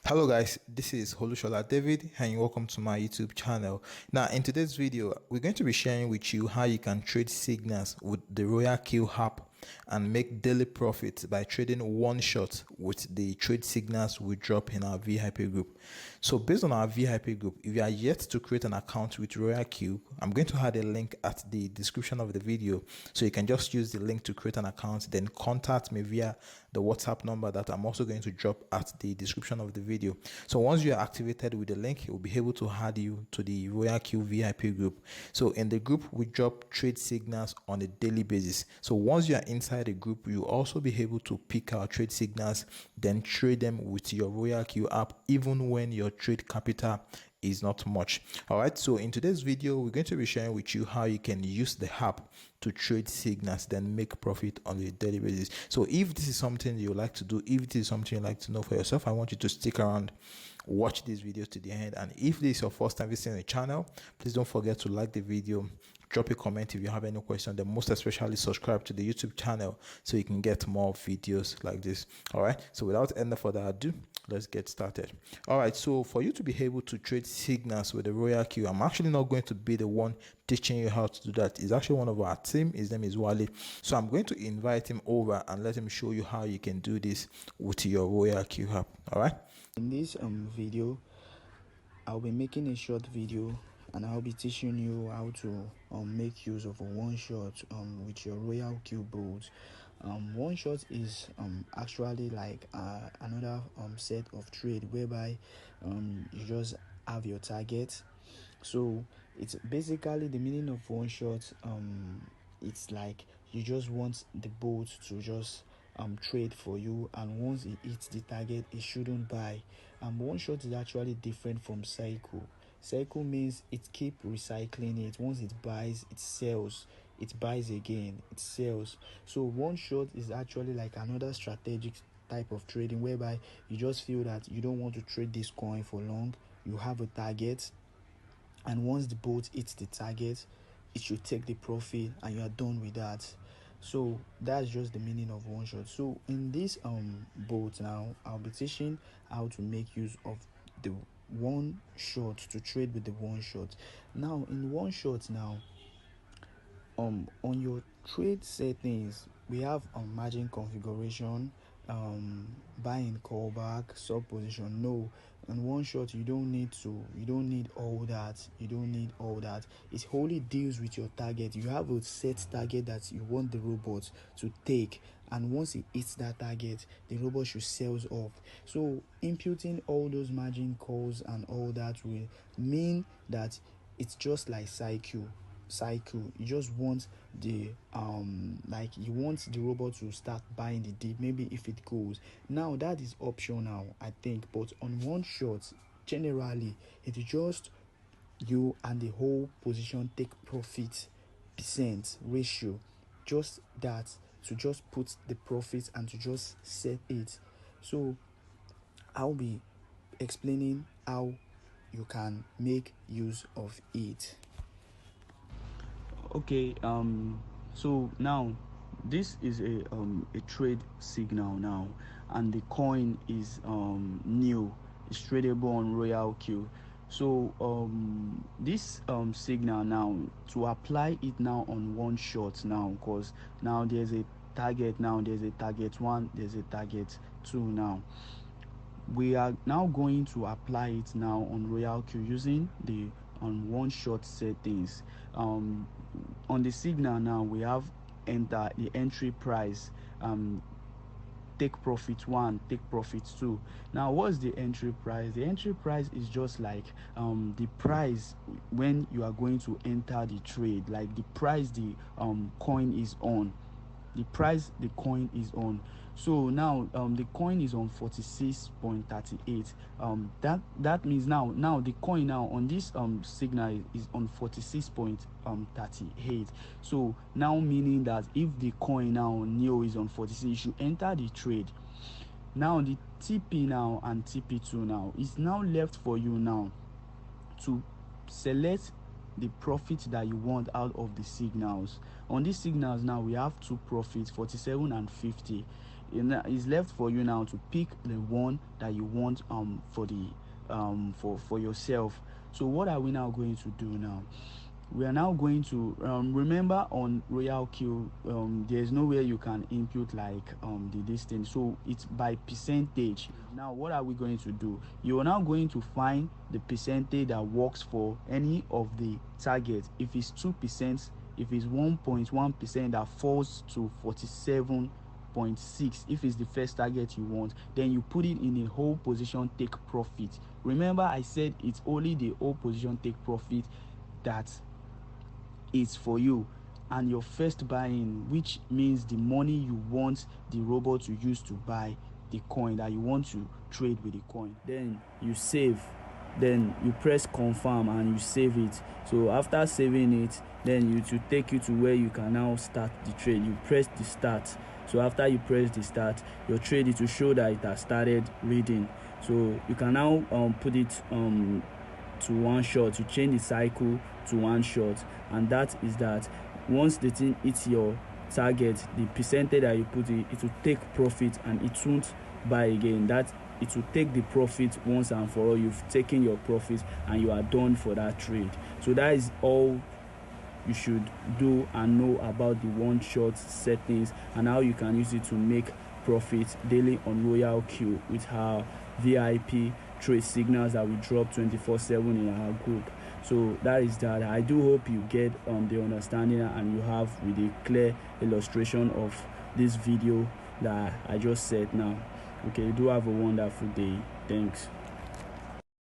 Hello guys, this is Holushola David and welcome to my YouTube channel. Now in today's video, we're going to be sharing with you how you can trade signals with the Royal Q app and make daily profits by trading one shot with the trade signals we drop in our VIP group. So based on our VIP group, if you are yet to create an account with Royal Q, I'm going to add a link at the description of the video. So you can just use the link to create an account, then contact me via the WhatsApp number that I'm also going to drop at the description of the video. So once you are activated with the link, it will be able to add you to the Royal Q VIP group. So in the group, we drop trade signals on a daily basis. So once you are inside the group, you also be able to pick our trade signals, then trade them with your Royal Q app, even when your trade capital is not much. All right, so in today's video, we're going to be sharing with you how you can use the app to trade signals, then make profit on a daily basis. So if this is something you like to do, if this is something you like to know for yourself, I want you to stick around, watch this video to the end. And if this is your first time visiting the channel, please don't forget to like the video, drop a comment if you have any question, then most especially subscribe to the YouTube channel so you can get more videos like this. All right, so without any further ado, let's get started. All right, so for you to be able to trade signals with the Royal Q, I'm actually not going to be the one teaching you how to do that. It's actually one of our team. His name is Wale. So I'm going to invite him over and let him show you how you can do this with your Royal Q app. All right. In this video, I'll be making a short video and I'll be teaching you how to make use of a one shot with your Royal Q bolt. One shot is actually like another set of trade whereby you just have your target. So it's basically the meaning of one shot. It's like you just want the bolt to just trade for you, and once it hits the target, it shouldn't buy. One shot is actually different from cycle. Cycle means it keep recycling it. Once it buys, it sells, it buys again, it sells. So one shot is actually like another strategic type of trading whereby you just feel that you don't want to trade this coin for long. You have a target, and once the boat hits the target, it should take the profit and you are done with that. So that's just the meaning of one shot. So in this boat now, I'll be teaching how to make use of the one shot, to trade with the one shot. Now in one shot now, on your trade settings, we have margin configuration, buying callback, sub position. No, in one shot you don't need all that. It only deals with your target. You have a set target that you want the robot to take, and once it hits that target, the robot should sell off. So imputing all those margin calls and all that will mean that it's just like cycle. You just want the you want the robot to start buying the dip, maybe if it goes. Now that is optional, I think, but on one shot, generally it is just you and the whole position take profit percent ratio, just that, to just put the profits and to just set it. So I'll be explaining how you can make use of it. Okay, so now this is a trade signal now, and the coin is new. It's tradable on Royal Q. So this signal now, to apply it now on one shot now, because now there's a target, now there's a target 1, there's a target 2. Now we are now going to apply it now on Royal Q using the on one shot settings. On the signal now, we have enter the entry price, take profit 1, take profit 2. Now what's the entry price? The entry price is just like the price when you are going to enter the trade, like the price the coin is on, the price the coin is on. So now the coin is on 46.38. That means now the coin now on this signal is on 46.38. So now meaning that if the coin now neo is on 46, you should enter the trade. Now the TP now and TP2 now is now left for you now to select the profit that you want out of the signals. On these signals now, we have two profits, 47 and 50. it's left for you now to pick the one that you want for the for yourself. So what are we now going to do now? We are now going to remember on Royal Q, there's nowhere you can input like the distance, so it's by percentage. Now what are we going to do? You are now going to find the percentage that works for any of the targets. If it's 2%, if it's 1.1%, that falls to 47.6. If it's the first target you want, then you put it in a whole position take profit. Remember I said it's only the whole position take profit that is for you, and your first buy-in, which means the money you want the robot to use to buy the coin that you want to trade with the coin. Then you save, then you press confirm and you save it. So after saving it, then to take you to where you can now start the trade. You press the start. So after you press the start, your trade, it will show that it has started reading. So you can now put it to one shot, to change the cycle to one shot. And that is that once the thing hits your target, the percentage that you put it will take profit and it won't buy again. That it will take the profit once and for all. You've taken your profit and you are done for that trade. So that is all you should do and know about the one shot settings and how you can use it to make profit daily on Royal Q with our VIP trade signals that we drop 24/7 in our group. So that is that. I do hope you get the understanding and you have with a clear illustration of this video that I just said now. Okay, do have a wonderful day. Thanks.